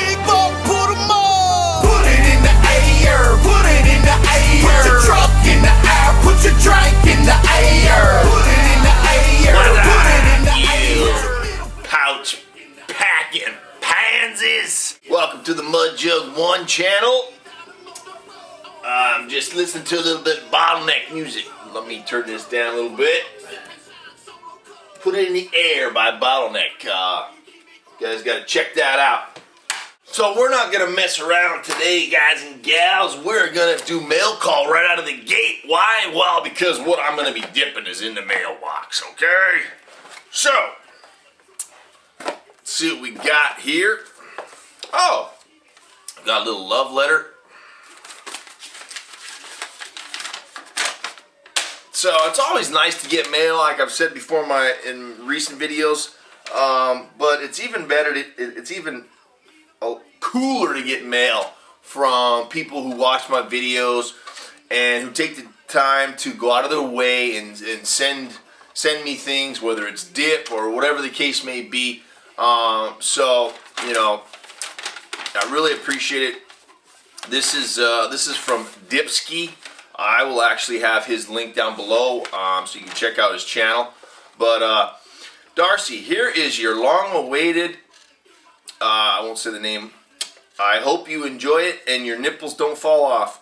big ball, put 'em on. Put it in the air, put it in the air. Put your truck in the air, put your drink in the air. Put it in the air, put it in the air. Pouch packing pansies. Welcome to the Mudjug 1 channel. I'm just listening to a little bit of bottleneck music. Let me turn this down a little bit. Put It in the Air by Bottleneck. You guys got to check that out. So we're not going to mess around today, guys and gals. We're going to do mail call right out of the gate. Why? Well, because what I'm going to be dipping is in the mailbox, okay? So, let's see what we got here. Oh, got a little love letter. So it's always nice to get mail, like I've said before in recent videos. But it's even better. It's even cooler to get mail from people who watch my videos and who take the time to go out of their way and send me things, whether it's dip or whatever the case may be. So you know, I really appreciate it. This is from Dipski. I will actually have his link down below, so you can check out his channel. But Darcy, here is your long-awaited, I won't say the name, I hope you enjoy it and your nipples don't fall off.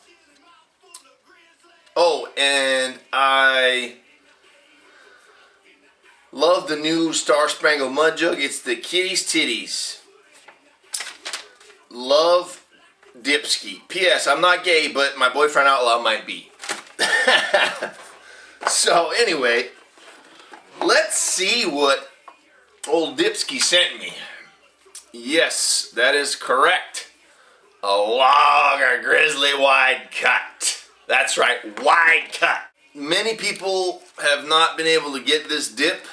Oh, and I love the new Star Spangled Mudjug. It's the Kitty's Titties. Love, Dipski. P.S. I'm not gay, but my boyfriend outlaw might be. So anyway, let's see what old Dipski sent me. Yes, that is correct. A log of Grizzly Wide Cut. That's right, wide cut. Many people have not been able to get this dip.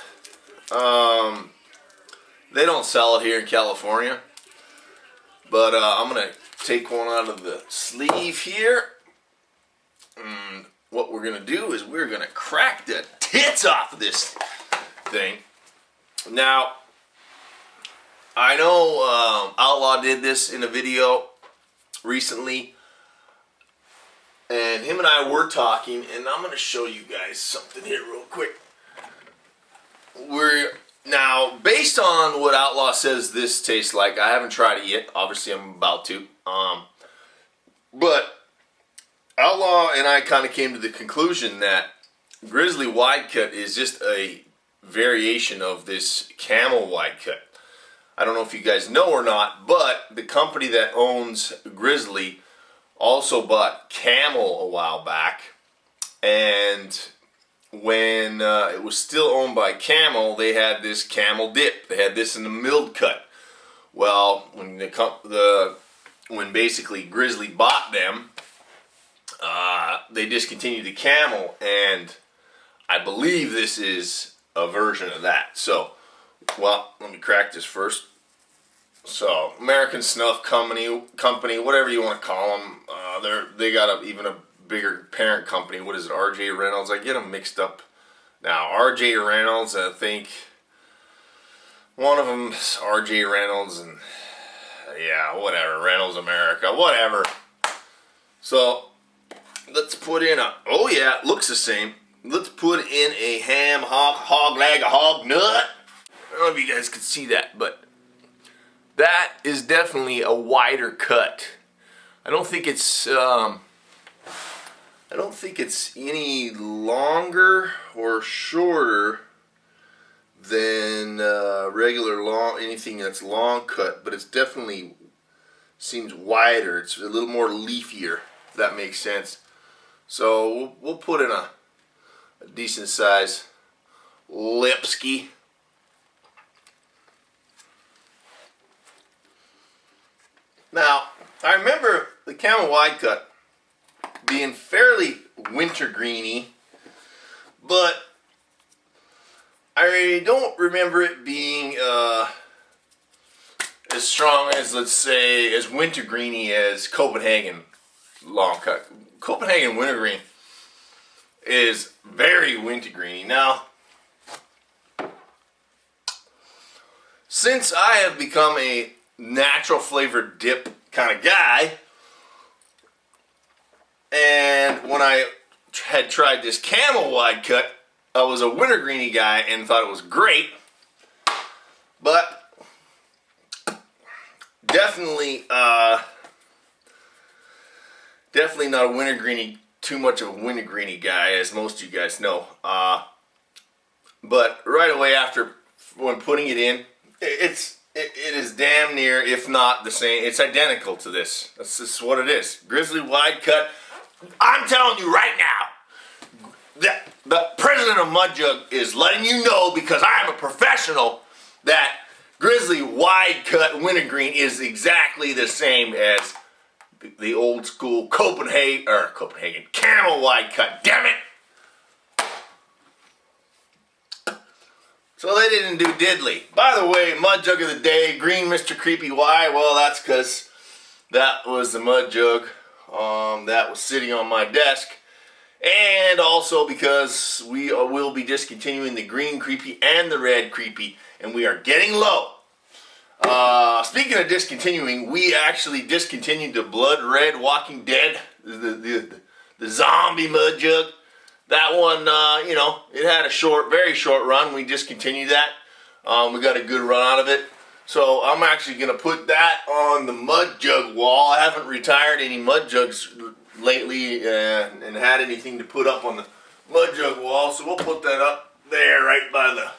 They don't sell it here in California. But I'm going to take one out of the sleeve here. And what we're going to do is we're going to crack the tits off of this thing. Now, I know Outlaw did this in a video recently. And him and I were talking. And I'm going to show you guys something here real quick. Now, based on what Outlaw says this tastes like, I haven't tried it yet. Obviously, I'm about to. But Outlaw and I kind of came to the conclusion that Grizzly Wide Cut is just a variation of this Camel Wide Cut. I don't know if you guys know or not, but the company that owns Grizzly also bought Camel a while back. And when it was still owned by Camel, they had this Camel dip. They had this in the milled cut. Well, when basically Grizzly bought them, they discontinued the Camel, and I believe this is a version of that. So, well, let me crack this first. So, American Snuff Company, whatever you want to call them, they got even a bigger parent company. What is it, RJ Reynolds? I get them mixed up now. RJ Reynolds, I think one of them is RJ Reynolds, and yeah, whatever, Reynolds America, whatever. So let's put in oh yeah, it looks the same. Let's put in a ham, hog leg, a hog nut. I don't know if you guys can see that, but that is definitely a wider cut. I don't think it's any longer or shorter than regular anything that's long cut, but it's definitely seems wider. It's a little more leafier, if that makes sense. So we'll put in a decent size Lipski. Now, I remember the Camel Wide Cut being fairly wintergreeny, but I don't remember it being as strong as, let's say, as wintergreeny as Copenhagen long cut. Copenhagen wintergreen is very wintergreeny. Now, since I have become a natural flavored dip kind of guy. And when I had tried this Camel Wide Cut, I was a Wintergreeny guy and thought it was great. But definitely not a Wintergreeny, too much of a Wintergreeny guy, as most of you guys know. But right away after, when putting it in, it is damn near, if not the same. It's identical to this. That's just what it is. Grizzly Wide Cut. I'm telling you right now, that the president of Mudjug is letting you know, because I am a professional, that Grizzly Wide Cut Wintergreen is exactly the same as the old school Copenhagen Camel Wide Cut. Damn it! So they didn't do diddly. By the way, Mudjug of the day, green Mr. Creepy. Why? Well, that's because that was the Mudjug that was sitting on my desk. And also because we will be discontinuing the green Creepy and the red Creepy, and we are getting low. Speaking of discontinuing, we actually discontinued the Blood Red Walking Dead, the zombie Mudjug. That one, it had a very short run. We discontinued that. We got a good run out of it. So I'm actually going to put that on the Mudjug wall. I haven't retired any Mudjugs lately and had anything to put up on the Mudjug wall. So we'll put that up there right by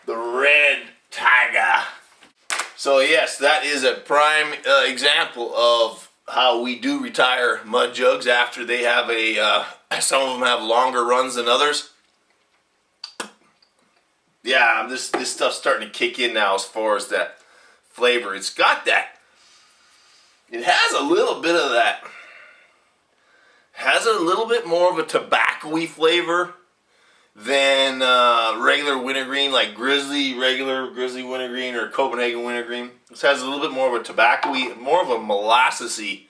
the red tiger. So yes, that is a prime example of how we do retire Mudjugs after they have some of them have longer runs than others. Yeah, this stuff's starting to kick in now as far as that flavor. It's got that. It has a little bit of that. Has a little bit more of a tobacco-y flavor than regular wintergreen, like regular Grizzly Wintergreen or Copenhagen Wintergreen. This has a little bit more of a tobacco-y, more of a molassesy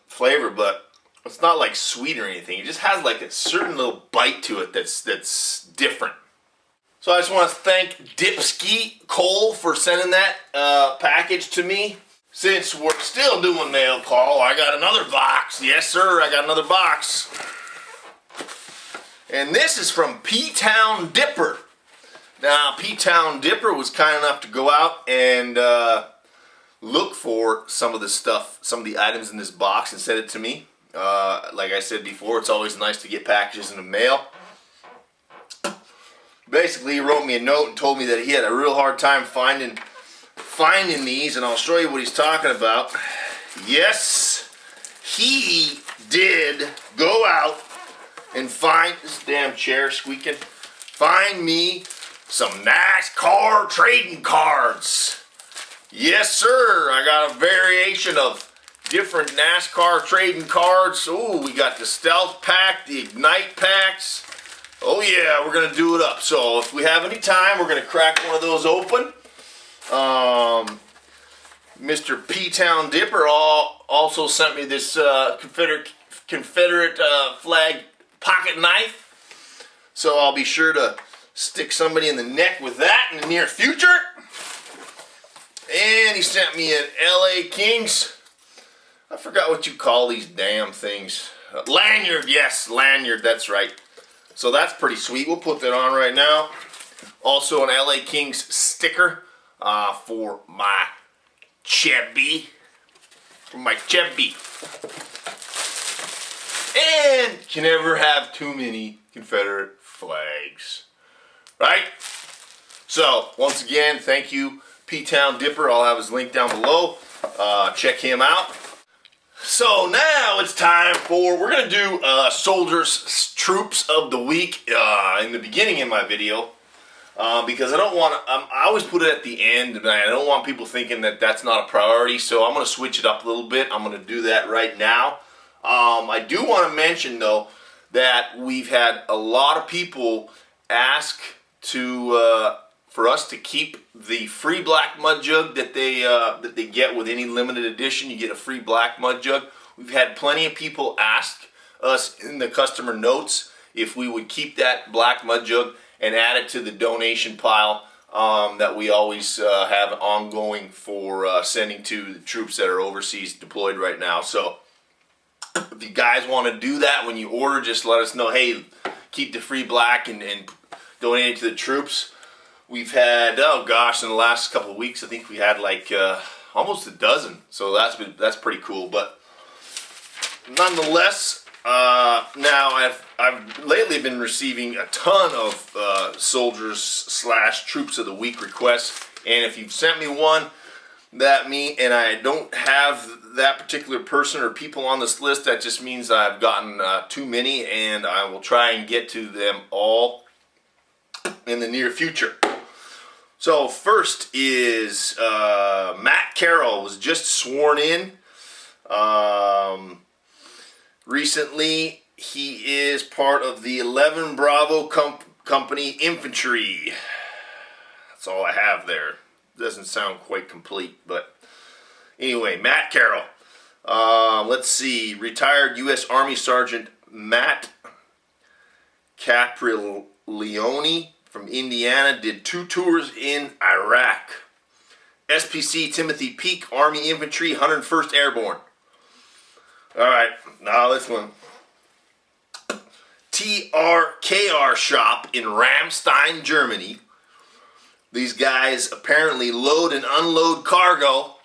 flavor, but it's not like sweet or anything. It just has like a certain little bite to it that's different. So I just want to thank Dipski Cole for sending that package to me. Since we're still doing mail call, I got another box. Yes, sir, I got another box. And this is from P-Town Dipper. Now, P-Town Dipper was kind enough to go out and look for some of the stuff, some of the items in this box, and send it to me. Like I said before, it's always nice to get packages in the mail. Basically, he wrote me a note and told me that he had a real hard time finding these, and I'll show you what he's talking about. Yes, he did go out and find this damn chair squeaking. Find me some NASCAR trading cards. Yes, sir. I got a variation of different NASCAR trading cards. Oh, we got the Stealth Pack, the Ignite Packs. Oh yeah, we're gonna do it up. So if we have any time, we're gonna crack one of those open. Mr. P-Town Dipper also sent me this Confederate flag pocket knife. So I'll be sure to stick somebody in the neck with that in the near future. And he sent me an LA Kings. I forgot what you call these damn things. Lanyard, yes, lanyard, that's right. So that's pretty sweet. We'll put that on right now. Also an LA Kings sticker for my Chevy. And you never have too many Confederate flags. Right? So, once again, thank you, P-Town Dipper. I'll have his link down below. Check him out. So now it's time we're going to do Soldiers Troops of the Week in the beginning of my video. Because I always put it at the end, and I don't want people thinking that that's not a priority, so I'm going to switch it up a little bit. I'm going to do that right now. I do want to mention, though, that we've had a lot of people ask for us to keep the free black Mudjug that they get with any limited edition. You get a free black Mudjug. We've had plenty of people ask us in the customer notes if we would keep that black Mudjug and add it to the donation pile that we always have ongoing for sending to the troops that are overseas deployed right now. So if you guys want to do that when you order, just let us know. Hey, keep the free black and donate it to the troops. We've had, oh gosh, in the last couple of weeks, I think we had like almost a dozen. So that's pretty cool. But nonetheless, now I've lately been receiving a ton of soldiers / troops of the week requests, and if you've sent me one and I don't have that particular person or people on this list, that just means I've gotten too many, and I will try and get to them all in the near future. So first is Matt Carroll was just sworn in. Recently, he is part of the 11 Bravo Company Infantry. That's all I have there. Doesn't sound quite complete, but anyway, Matt Carroll. Let's see. Retired U.S. Army Sergeant Matt Caprileone from Indiana did 2 tours in Iraq. SPC Timothy Peak, Army Infantry, 101st Airborne. All right, now this one. TRKR shop in Ramstein, Germany. These guys apparently load and unload cargo.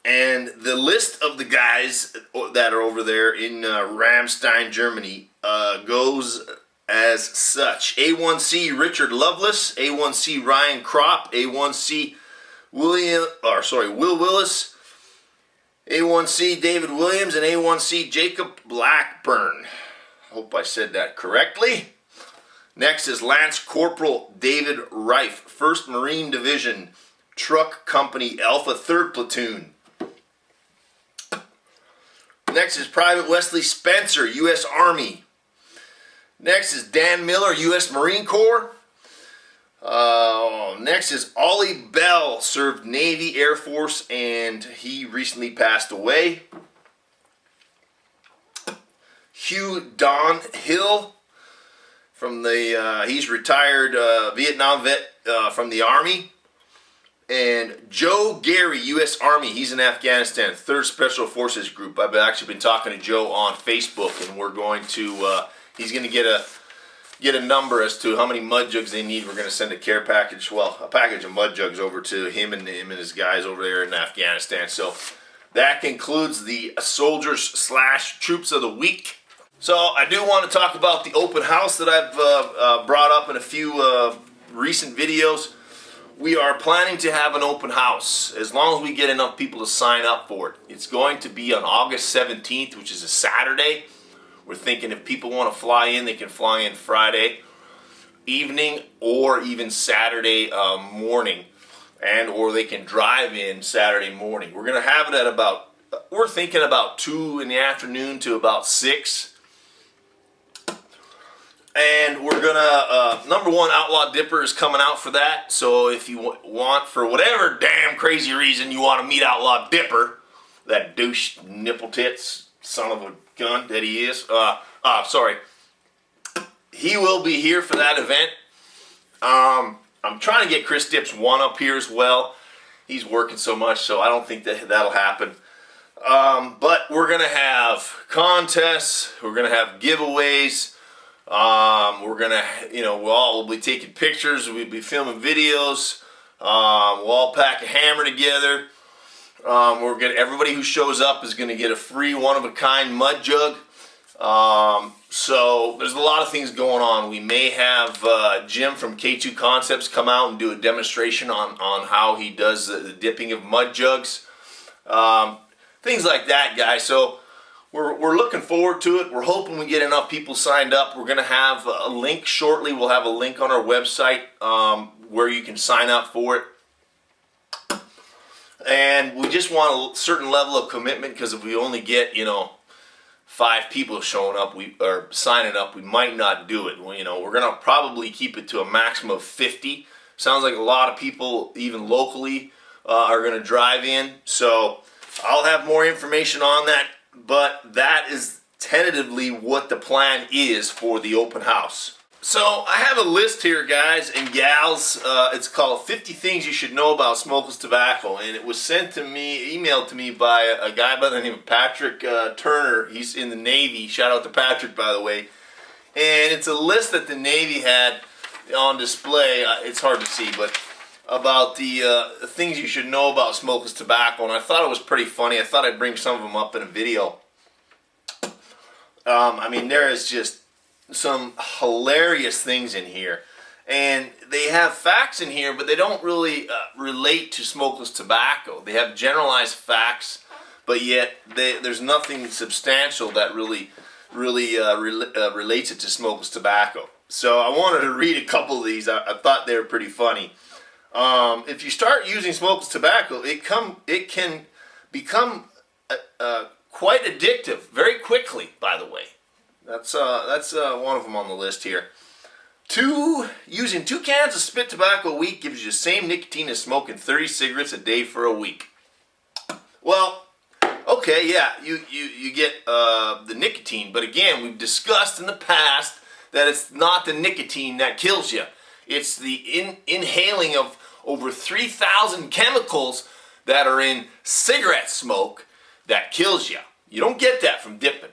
And the list of the guys that are over there in Ramstein, Germany goes as such. A1C Richard Lovelace, A1C Ryan Kropp, A1C Will Willis, A1C David Williams, and A1C Jacob Blackburn. Hope I said that correctly. Next is Lance Corporal David Reif, 1st Marine Division, Truck Company Alpha 3rd Platoon. Next is Private Wesley Spencer, U.S. Army. Next is Dan Miller, U.S. Marine Corps. Next is Ollie Bell, served Navy, Air Force, and he recently passed away. Hugh Don Hill, he's retired Vietnam vet from the Army. And Joe Gary, U.S. Army, he's in Afghanistan, 3rd Special Forces Group. I've actually been talking to Joe on Facebook, and we're going to, he's going to get a number as to how many Mudjugs they need. We're going to send a care package, a package of Mudjugs over to him and his guys over there in Afghanistan. So that concludes the soldiers / troops of the week. So I do want to talk about the open house that I've brought up in a few recent videos. We are planning to have an open house as long as we get enough people to sign up for it. It's going to be on August 17th, which is a Saturday. We're thinking if people want to fly in, they can fly in Friday evening or even Saturday morning, or they can drive in Saturday morning. We're going to have it at we're thinking about 2 in the afternoon to about 6. And we're gonna, number one, Outlaw Dipper is coming out for that. So if you want, for whatever damn crazy reason, you want to meet Outlaw Dipper, that douche nipple tits son of a gun that he is, he will be here for that event. I'm trying to get Chris Dips 1 up here as well. He's working so much, so I don't think that'll happen. But we're gonna have contests. We're gonna have giveaways. We're gonna, we'll be taking pictures. We'll be filming videos. We'll all pack a hammer together. Everybody who shows up is gonna get a free one-of-a-kind Mudjug. So there's a lot of things going on. We may have Jim from K2 Concepts come out and do a demonstration on how he does the dipping of Mudjugs. Things like that, guys. So we're looking forward to it. We're hoping we get enough people signed up. We're going to have a link shortly. We'll have a link on our website where you can sign up for it. And we just want a certain level of commitment, because if we only get, 5 people showing up, or signing up, we might not do it. We're going to probably keep it to a maximum of 50. Sounds like a lot of people, even locally, are going to drive in. So I'll have more information on that. But that is tentatively what the plan is for the open house. So I have a list here, guys and gals. It's called 50 Things You Should Know About Smokeless Tobacco, and it was sent to me, emailed to me by a guy by the name of Patrick Turner. He's in the Navy. Shout out to Patrick, by the way. And it's a list that the Navy had on display. It's hard to see, but about the things you should know about smokeless tobacco, and I thought it was pretty funny. I thought I'd bring some of them up in a video. I mean, there is just some hilarious things in here, and they have facts in here, but they don't really relate to smokeless tobacco. They have generalized facts, but yet there's nothing substantial that really relates it to smokeless tobacco. So I wanted to read a couple of these. I thought they were pretty funny. If you start using smokeless tobacco, it can become quite addictive very quickly, by the way. That's one of them on the list here. Using 2 cans of spit tobacco a week gives you the same nicotine as smoking 30 cigarettes a day for a week. Well, okay, yeah, you get the nicotine, but again, we've discussed in the past that it's not the nicotine that kills you. It's the inhaling of over 3,000 chemicals that are in cigarette smoke that kills you. You don't get that from dipping.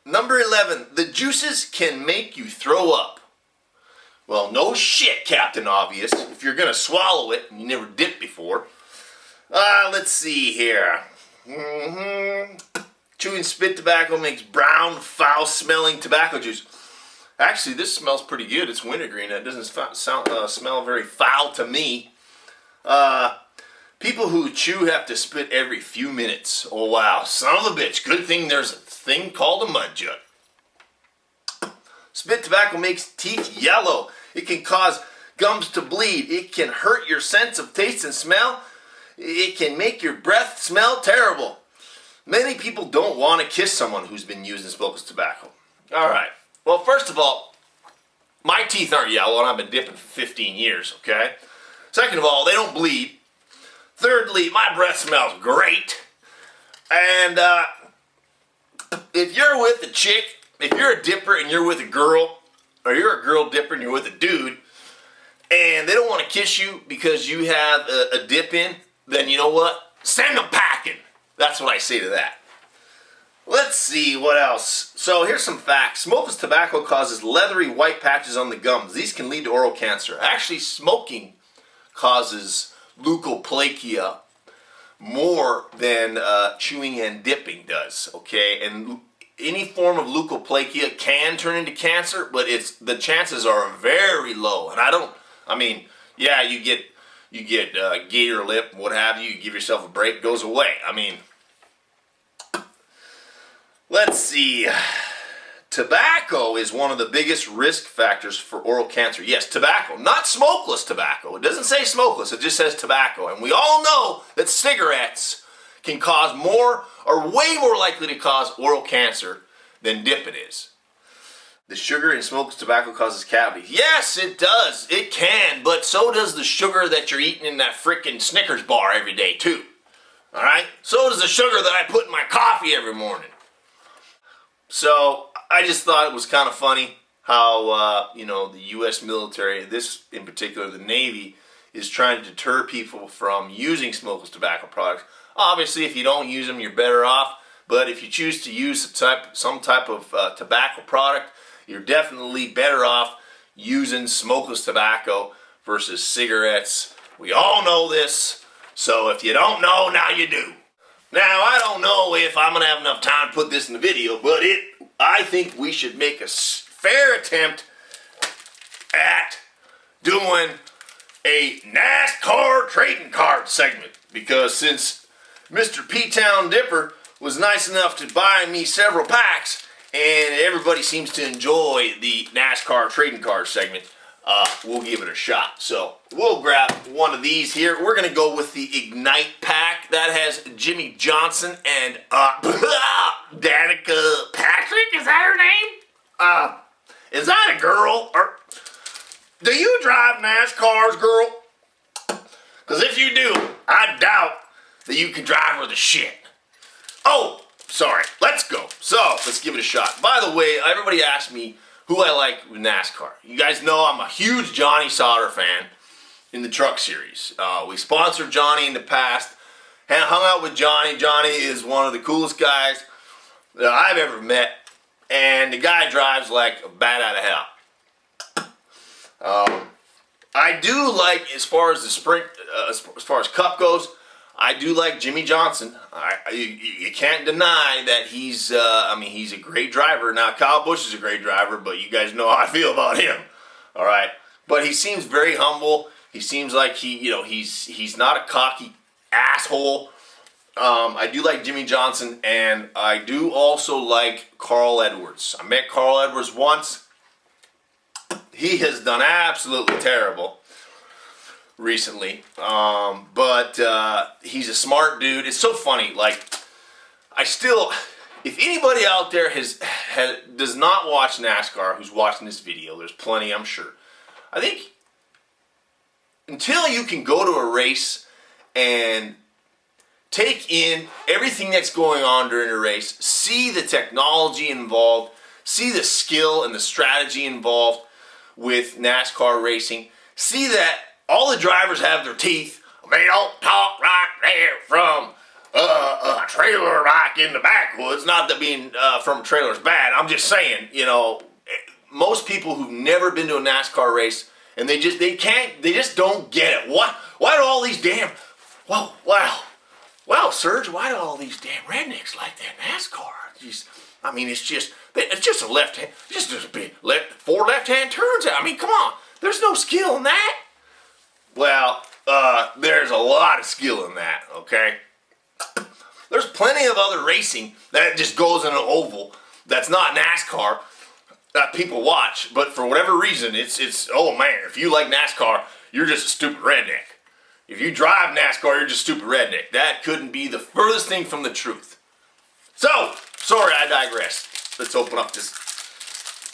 Number 11, the juices can make you throw up. Well, no shit, Captain Obvious, if you're going to swallow it and you never dipped before. Let's see here. Chewing spit tobacco makes brown, foul-smelling tobacco juice. Actually, this smells pretty good. It's wintergreen. It doesn't smell very foul to me. People who chew have to spit every few minutes. Oh, wow. Son of a bitch. Good thing there's a thing called a Mudjug. Spit tobacco makes teeth yellow. It can cause gums to bleed. It can hurt your sense of taste and smell. It can make your breath smell terrible. Many people don't want to kiss someone who's been using smokeless tobacco. All right. Well, first of all, my teeth aren't yellow, and I've been dipping for 15 years, okay? Second of all, they don't bleed. Thirdly, my breath smells great. And if you're with a chick, if you're a dipper and you're with a girl, or you're a girl dipper and you're with a dude, and they don't want to kiss you because you have a dip in, then you know what? Send them packing. That's what I say to that. Let's see what else. So here's some facts. Smokeless tobacco causes leathery white patches on the gums. These can lead to oral cancer. Actually, smoking causes leukoplakia more than chewing and dipping does. Okay, and any form of leukoplakia can turn into cancer, but the chances are very low. And yeah, you get gator lip, what have you. You give yourself a break, it goes away. I mean. Let's see. Tobacco is one of the biggest risk factors for oral cancer. Yes, tobacco, not smokeless tobacco. It doesn't say smokeless, it just says tobacco. And we all know that cigarettes can cause more, or way more likely to cause oral cancer than dip it is. The sugar in smokeless tobacco causes cavities. Yes, it does. It can, but so does the sugar that you're eating in that frickin' Snickers bar every day, too. All right? So does the sugar that I put in my coffee every morning. So I just thought it was kind of funny how, the U.S. military, this in particular, the Navy, is trying to deter people from using smokeless tobacco products. Obviously, if you don't use them, you're better off. But if you choose to use some type of tobacco product, you're definitely better off using smokeless tobacco versus cigarettes. We all know this. So if you don't know, now you do. Now, I don't know if I'm going to have enough time to put this in the video, but I think we should make a fair attempt at doing a NASCAR trading card segment. Because since Mr. P-Town Dipper was nice enough to buy me several packs, and everybody seems to enjoy the NASCAR trading card segment, we'll give it a shot. So we'll grab one of these here. We're going to go with the Ignite pack. That has Jimmy Johnson and Danica Patrick. Is that her name? Is that a girl? Or do you drive NASCARs, girl? Because if you do, I doubt that you can drive her the shit. Oh, sorry. Let's go. So, let's give it a shot. By the way, everybody asked me who I like with NASCAR. You guys know I'm a huge Johnny Sauter fan in the truck series. We sponsored Johnny in the past. Hung out with Johnny. Johnny is one of the coolest guys that I've ever met. And the guy drives like a bat out of hell. I do like, as far as the sprint, as far as Cup goes, I do like Jimmy Johnson. You can't deny that he's a great driver. Now, Kyle Busch is a great driver, but you guys know how I feel about him. All right, but he seems very humble. He seems like he's not a cocky asshole. I do like Jimmy Johnson, and I do also like Carl Edwards. I met Carl Edwards once. He has done absolutely terrible recently, but he's a smart dude. It's so funny. Like, if anybody out there does not watch NASCAR who's watching this video, there's plenty, I'm sure. I think until you can go to a race and take in everything that's going on during a race, see the technology involved, see the skill and the strategy involved with NASCAR racing, see that all the drivers have their teeth. They don't talk right there from a trailer like in the backwoods. Not that being from a trailer is bad. I'm just saying, most people who've never been to a NASCAR race, and they just don't get it. Why do all these damn, wow, Serge, why do all these damn rednecks like that NASCAR? Jeez, it's just a left hand, just four left-hand turns. Come on, there's no skill in that. Well, there's a lot of skill in that, okay? There's plenty of other racing that just goes in an oval that's not NASCAR that people watch, but for whatever reason, it's oh man, if you like NASCAR, you're just a stupid redneck. If you drive NASCAR, you're just a stupid redneck. That couldn't be the furthest thing from the truth. So, sorry, I digress. Let's open up this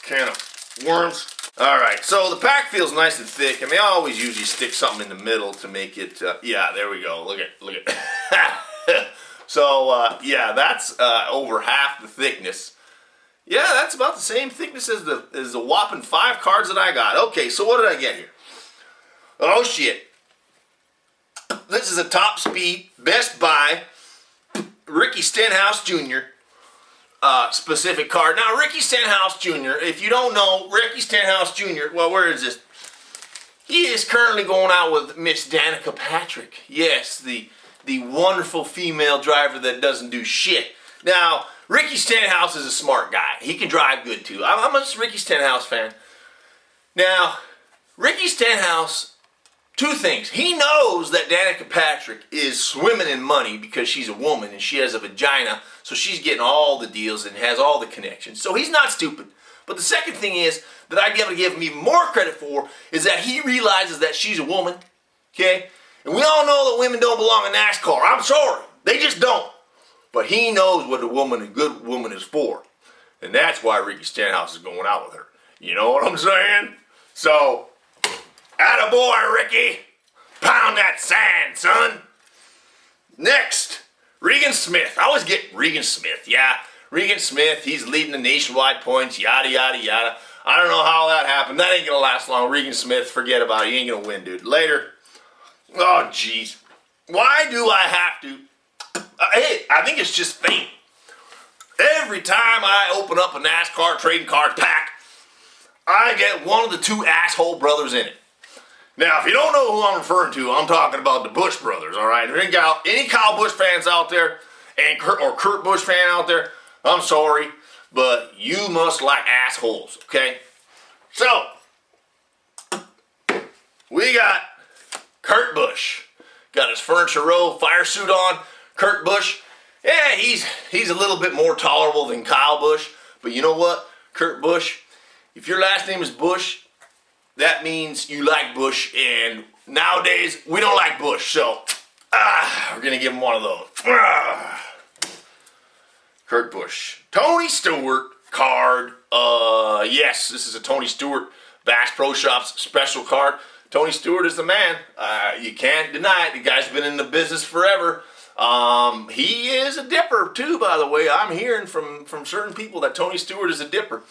can of worms. Alright, so the pack feels nice and thick, and they always usually stick something in the middle to make it, yeah, there we go, look at So, yeah, that's over half the thickness. Yeah, that's about the same thickness as the whopping 5 cards that I got. Okay, so what did I get here? Oh, shit. This is a Top Speed Best Buy Ricky Stenhouse Jr. Specific card. Now, Ricky Stenhouse Jr., if you don't know, Ricky Stenhouse Jr., well, where is this? He is currently going out with Miss Danica Patrick. Yes, the wonderful female driver that doesn't do shit. Now, Ricky Stenhouse is a smart guy. He can drive good, too. I'm a Ricky Stenhouse fan. Now, Ricky Stenhouse, 2 things. He knows that Danica Patrick is swimming in money because she's a woman and she has a vagina, so she's getting all the deals and has all the connections. So he's not stupid. But the second thing is that I'd be able to give him even more credit for is that he realizes that she's a woman, okay? And we all know that women don't belong in NASCAR. I'm sorry. They just don't. But he knows what a good woman is for. And that's why Ricky Stenhouse is going out with her. You know what I'm saying? So, attaboy, Ricky. Pound that sand, son. Next, Regan Smith. I always get Regan Smith. Yeah, Regan Smith. He's leading the nationwide points, yada, yada, yada. I don't know how that happened. That ain't going to last long. Regan Smith, forget about it. You ain't going to win, dude. Later. Oh, jeez. Why do I have to? Hey, I think it's just fate. Every time I open up a NASCAR trading card pack, I get one of the 2 asshole brothers in it. Now, if you don't know who I'm referring to, I'm talking about the Busch brothers, all right? Any Kyle Busch fans out there, or Kurt Busch fan out there, I'm sorry, but you must like assholes, okay? So, we got Kurt Busch. Got his Furniture Row fire suit on. Kurt Busch, yeah, he's a little bit more tolerable than Kyle Busch, but you know what, Kurt Busch, if your last name is Busch, that means you like Busch, and nowadays, we don't like Busch, so, we're going to give him one of those. Kurt Busch. Tony Stewart card. Yes, this is a Tony Stewart Bass Pro Shops special card. Tony Stewart is the man. You can't deny it. The guy's been in the business forever. He is a dipper too, by the way. I'm hearing from certain people that Tony Stewart is a dipper.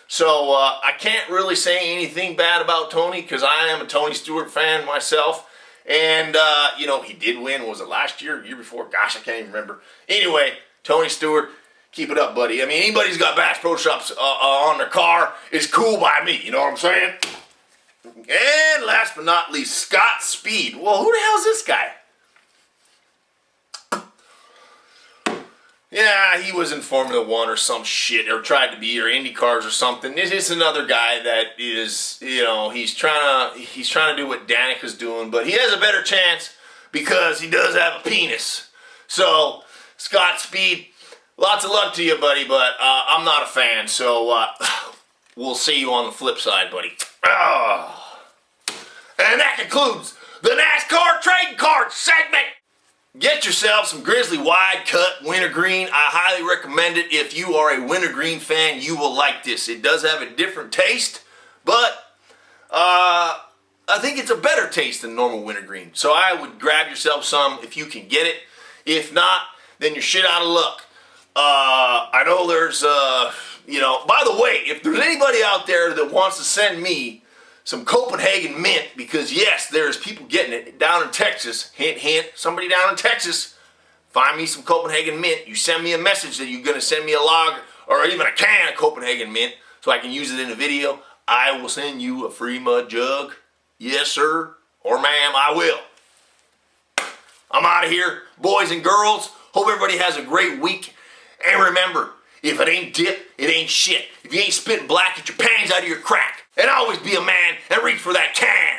So I can't really say anything bad about Tony because I am a Tony Stewart fan myself. And, you know, he did win. Was it last year or year before? Gosh, I can't even remember. Anyway, Tony Stewart, keep it up, buddy. I mean, anybody who's got Bass Pro Shops on their car is cool by me. You know what I'm saying? And last but not least, Scott Speed. Well, who the hell is this guy? Yeah, he was in Formula One or some shit, or tried to be, or Indy cars or something. This is another guy that is, you know, he's trying to do what Danica's doing, but he has a better chance because he does have a penis. So, Scott Speed, lots of luck to you, buddy, but I'm not a fan. So, we'll see you on the flip side, buddy. And that concludes the NASCAR Trading Card segment. Get yourself some Grizzly Wide Cut Wintergreen. I highly recommend it. If you are a Wintergreen fan, you will like this. It does have a different taste, but I think it's a better taste than normal Wintergreen. So I would grab yourself some if you can get it. If not, then you're shit out of luck. I know there's, you know, by the way, if there's anybody out there that wants to send me some Copenhagen mint, because yes, there's people getting it down in Texas. Hint, hint, somebody down in Texas, find me some Copenhagen mint. You send me a message that you're going to send me a log or even a can of Copenhagen mint so I can use it in a video. I will send you a free Mudjug. Yes, sir, or ma'am, I will. I'm out of here, boys and girls. Hope everybody has a great week. And remember, if it ain't dip, it ain't shit. If you ain't spitting black, get your panties out of your crack. And always be a man and reach for that can.